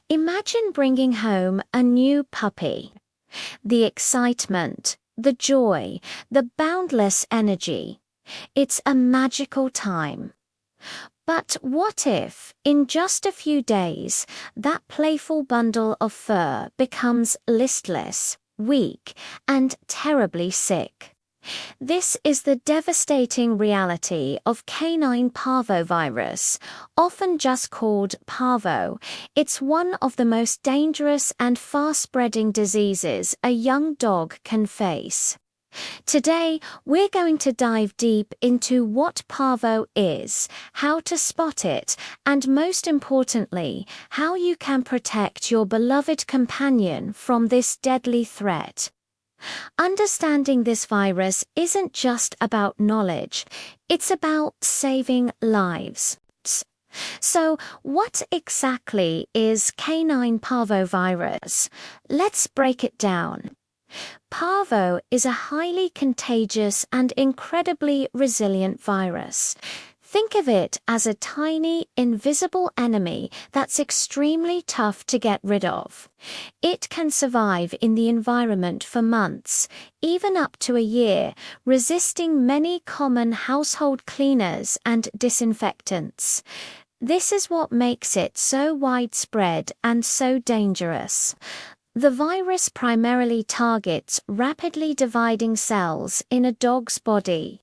Imagine bringing home a new puppy. The excitement, the joy, the boundless energy. It's a magical time. But what if, in just a few days, that playful bundle of fur becomes listless, weak, and terribly sick? This is the devastating reality of canine parvovirus, often just called parvo. It's one of the most dangerous and fast-spreading diseases a young dog can face. Today, we're going to dive deep into what parvo is, how to spot it, and most importantly, how you can protect your beloved companion from this deadly threat. Understanding this virus isn't just about knowledge, it's about saving lives. So, what exactly is canine parvovirus? Let's break it down. Parvo is a highly contagious and incredibly resilient virus. Think of it as a tiny, invisible enemy that's extremely tough to get rid of. It can survive in the environment for months, even up to a year, resisting many common household cleaners and disinfectants. This is what makes it so widespread and so dangerous. The virus primarily targets rapidly dividing cells in a dog's body.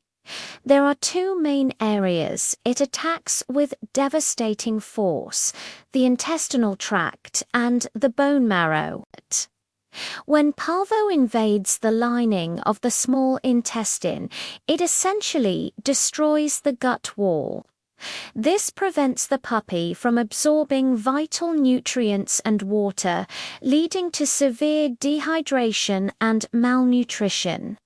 There are two main areas it attacks with devastating force: the intestinal tract and the bone marrow. When parvo invades the lining of the small intestine, it essentially destroys the gut wall. This prevents the puppy from absorbing vital nutrients and water, leading to severe dehydration and malnutrition.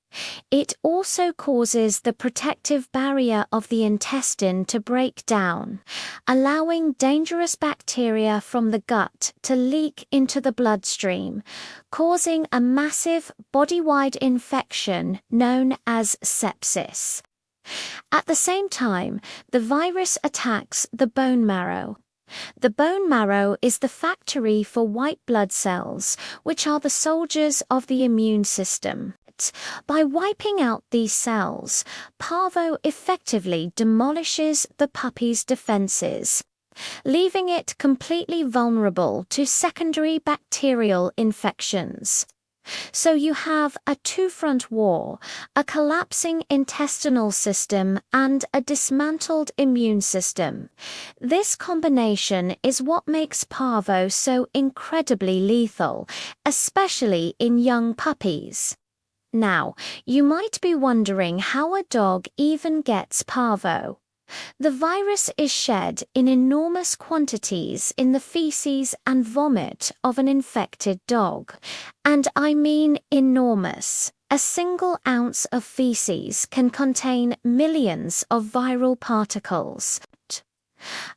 It also causes the protective barrier of the intestine to break down, allowing dangerous bacteria from the gut to leak into the bloodstream, causing a massive body-wide infection known as sepsis. At the same time, the virus attacks the bone marrow. The bone marrow is the factory for white blood cells, which are the soldiers of the immune system. By wiping out these cells, parvo effectively demolishes the puppy's defenses, leaving it completely vulnerable to secondary bacterial infections. So you have a two-front war: a collapsing intestinal system and a dismantled immune system. This combination is what makes parvo so incredibly lethal, especially in young puppies. Now, you might be wondering how a dog even gets parvo. The virus is shed in enormous quantities in the feces and vomit of an infected dog. And I mean enormous. A single ounce of feces can contain millions of viral particles.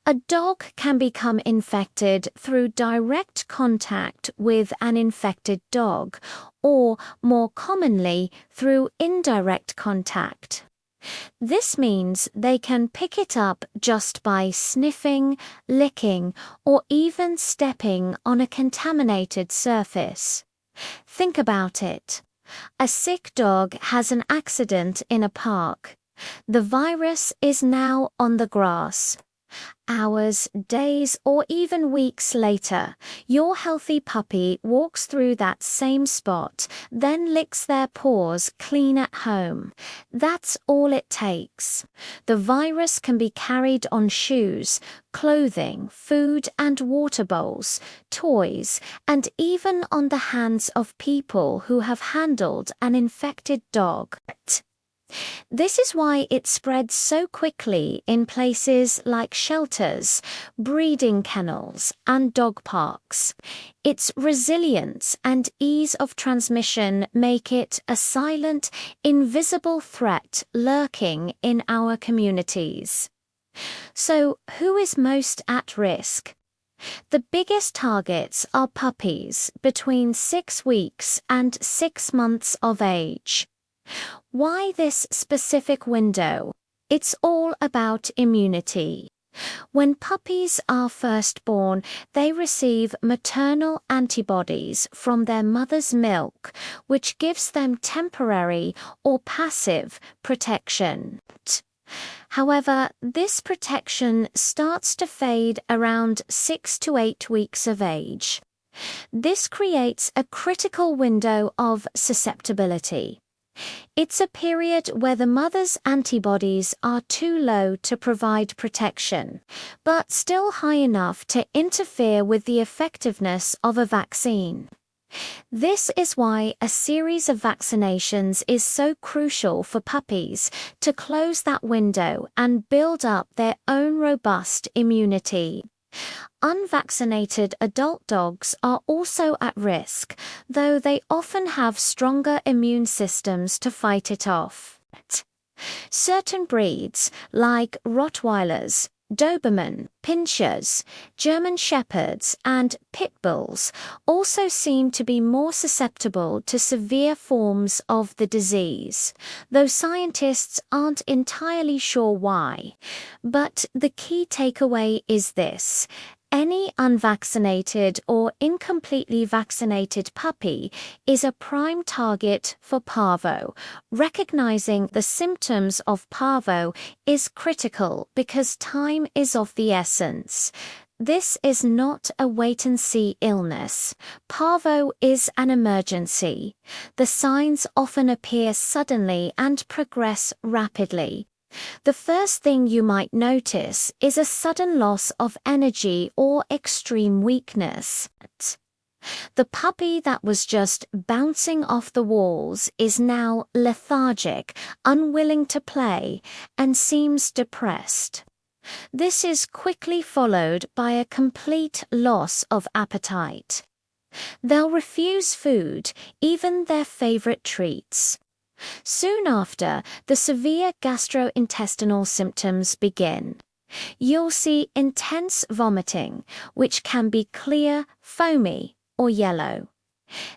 A dog can become infected through direct contact with an infected dog, or more commonly, through indirect contact. This means they can pick it up just by sniffing, licking, or even stepping on a contaminated surface. Think about it. A sick dog has an accident in a park. The virus is now on the grass. Hours, days, or even weeks later, your healthy puppy walks through that same spot, then licks their paws clean at home. That's all it takes. The virus can be carried on shoes, clothing, food and water bowls, toys, and even on the hands of people who have handled an infected dog. This is why it spreads so quickly in places like shelters, breeding kennels, and dog parks. Its resilience and ease of transmission make it a silent, invisible threat lurking in our communities. So, who is most at risk? The biggest targets are puppies between 6 weeks and 6 months of age. Why this specific window? It's all about immunity. When puppies are first born, they receive maternal antibodies from their mother's milk, which gives them temporary or passive protection. However, this protection starts to fade around 6 to 8 weeks of age. This creates a critical window of susceptibility. It's a period where the mother's antibodies are too low to provide protection, but still high enough to interfere with the effectiveness of a vaccine. This is why a series of vaccinations is so crucial for puppies to close that window and build up their own robust immunity. Unvaccinated adult dogs are also at risk, though they often have stronger immune systems to fight it off. Certain breeds, like Rottweilers, Doberman, Pinschers, German Shepherds, and Pit Bulls, also seem to be more susceptible to severe forms of the disease, though scientists aren't entirely sure why. But the key takeaway is this: any unvaccinated or incompletely vaccinated puppy is a prime target for parvo. Recognizing the symptoms of parvo is critical because time is of the essence. This is not a wait-and-see illness. Parvo is an emergency. The signs often appear suddenly and progress rapidly. The first thing you might notice is a sudden loss of energy or extreme weakness. The puppy that was just bouncing off the walls is now lethargic, unwilling to play, and seems depressed. This is quickly followed by a complete loss of appetite. They'll refuse food, even their favorite treats. Soon after, the severe gastrointestinal symptoms begin. You'll see intense vomiting, which can be clear, foamy, or yellow.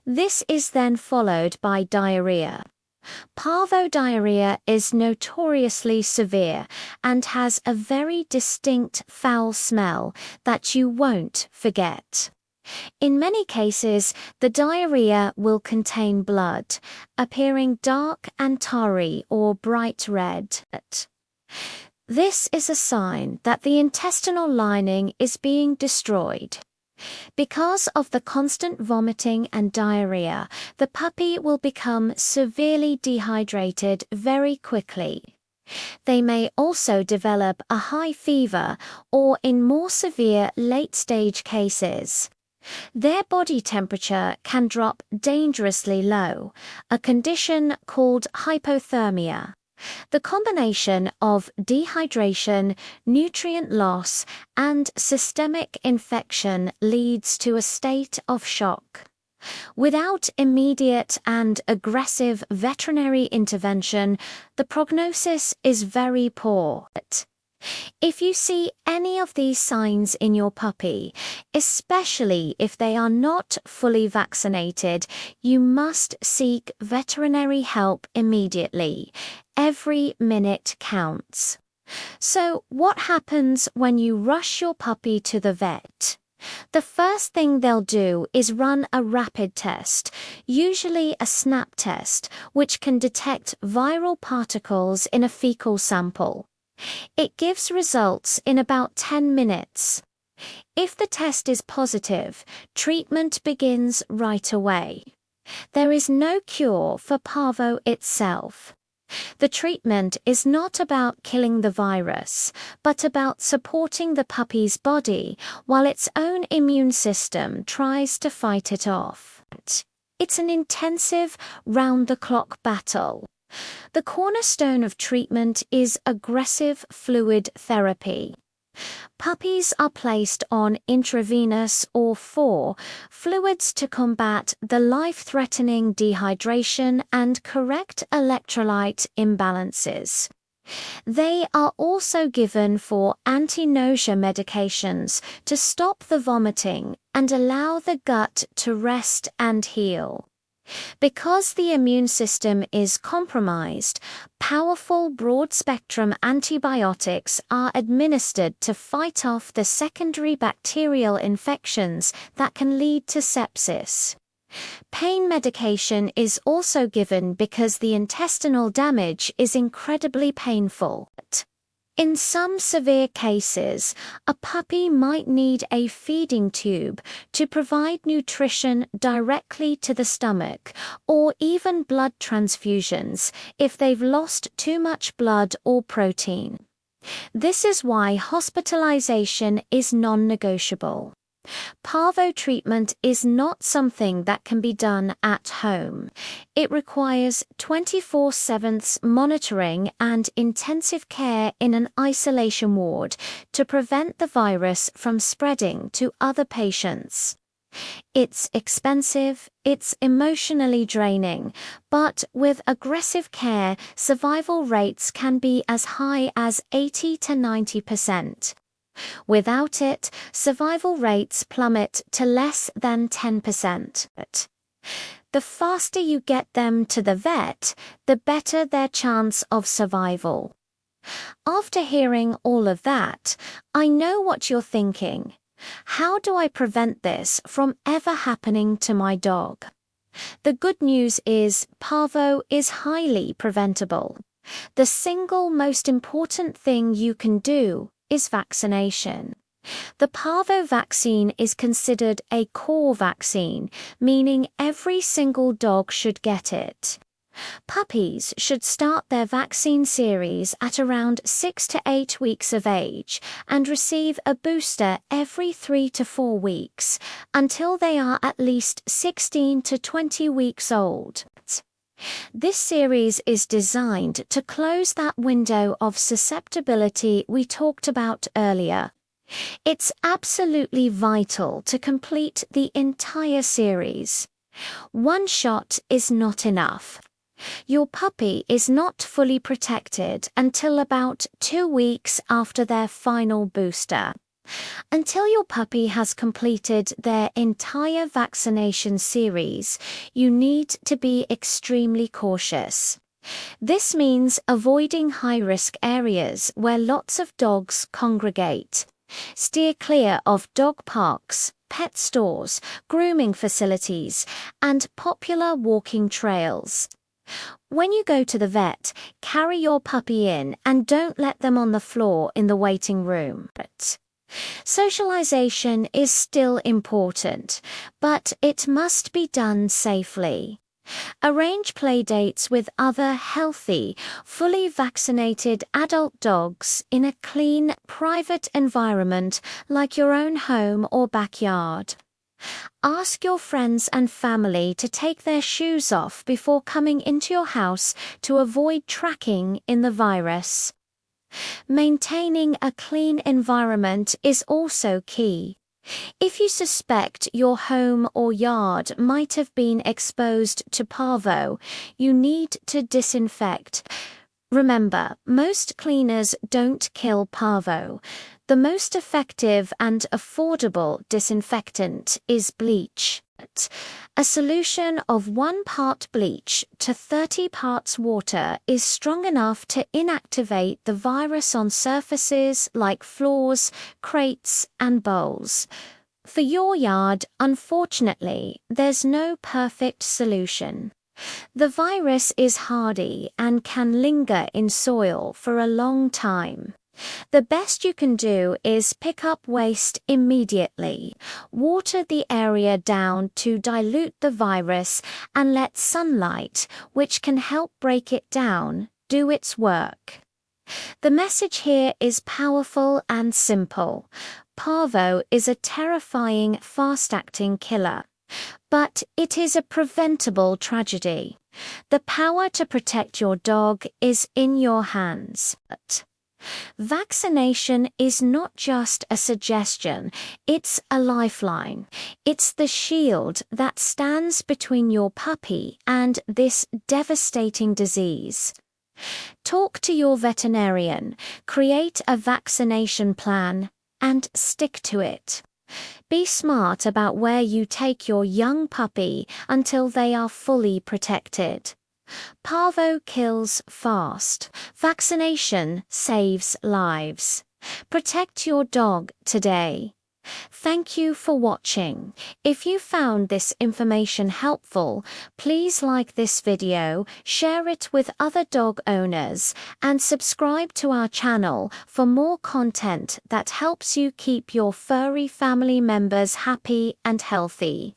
This is then followed by diarrhea. Parvo diarrhea is notoriously severe and has a very distinct foul smell that you won't forget. In many cases, the diarrhea will contain blood, appearing dark and tarry or bright red. This is a sign that the intestinal lining is being destroyed. Because of the constant vomiting and diarrhea, the puppy will become severely dehydrated very quickly. They may also develop a high fever or, in more severe late-stage cases, their body temperature can drop dangerously low, a condition called hypothermia. The combination of dehydration, nutrient loss, and systemic infection leads to a state of shock. Without immediate and aggressive veterinary intervention, the prognosis is very poor. If you see any of these signs in your puppy, especially if they are not fully vaccinated, you must seek veterinary help immediately. Every minute counts. So, what happens when you rush your puppy to the vet? The first thing they'll do is run a rapid test, usually a SNAP test, which can detect viral particles in a fecal sample. It gives results in about 10 minutes. If the test is positive, treatment begins right away. There is no cure for parvo itself. The treatment is not about killing the virus, but about supporting the puppy's body while its own immune system tries to fight it off. It's an intensive, round-the-clock battle. The cornerstone of treatment is aggressive fluid therapy. Puppies are placed on intravenous or fluids to combat the life-threatening dehydration and correct electrolyte imbalances. They are also given for anti-nausea medications to stop the vomiting and allow the gut to rest and heal. Because the immune system is compromised, powerful broad-spectrum antibiotics are administered to fight off the secondary bacterial infections that can lead to sepsis. Pain medication is also given because the intestinal damage is incredibly painful. In some severe cases, a puppy might need a feeding tube to provide nutrition directly to the stomach, or even blood transfusions if they've lost too much blood or protein. This is why hospitalization is non-negotiable. Parvo treatment is not something that can be done at home. It requires 24/7 monitoring and intensive care in an isolation ward to prevent the virus from spreading to other patients. It's expensive, it's emotionally draining, but with aggressive care, survival rates can be as high as 80 to 90%. Without it, survival rates plummet to less than 10%. The faster you get them to the vet, the better their chance of survival. After hearing all of that, I know what you're thinking. How do I prevent this from ever happening to my dog? The good news is Parvo is highly preventable. The single most important thing you can do is vaccination. The Parvo vaccine is considered a core vaccine, meaning every single dog should get it. Puppies should start their vaccine series at around 6 to 8 weeks of age and receive a booster every 3 to 4 weeks until they are at least 16 to 20 weeks old. This series is designed to close that window of susceptibility we talked about earlier. It's absolutely vital to complete the entire series. One shot is not enough. Your puppy is not fully protected until about 2 weeks after their final booster. Until your puppy has completed their entire vaccination series, you need to be extremely cautious. This means avoiding high-risk areas where lots of dogs congregate. Steer clear of dog parks, pet stores, grooming facilities, and popular walking trails. When you go to the vet, carry your puppy in and don't let them on the floor in the waiting room. Socialization is still important, but it must be done safely. Arrange play dates with other healthy, fully vaccinated adult dogs in a clean, private environment like your own home or backyard. Ask your friends and family to take their shoes off before coming into your house to avoid tracking in the virus. Maintaining a clean environment is also key. If you suspect your home or yard might have been exposed to Parvo, you need to disinfect. Remember, most cleaners don't kill Parvo. The most effective and affordable disinfectant is bleach. A solution of 1 part bleach to 30 parts water is strong enough to inactivate the virus on surfaces like floors, crates, and bowls. For your yard, unfortunately, there's no perfect solution. The virus is hardy and can linger in soil for a long time. The best you can do is pick up waste immediately, water the area down to dilute the virus, and let sunlight, which can help break it down, do its work. The message here is powerful and simple. Parvo is a terrifying, fast-acting killer, but it is a preventable tragedy. The power to protect your dog is in your hands. Vaccination is not just a suggestion, it's a lifeline. It's the shield that stands between your puppy and this devastating disease. Talk to your veterinarian, create a vaccination plan, and stick to it. Be smart about where you take your young puppy until they are fully protected. Parvo kills fast. Vaccination saves lives. Protect your dog today. Thank you for watching. If you found this information helpful, please like this video, share it with other dog owners, and subscribe to our channel for more content that helps you keep your furry family members happy and healthy.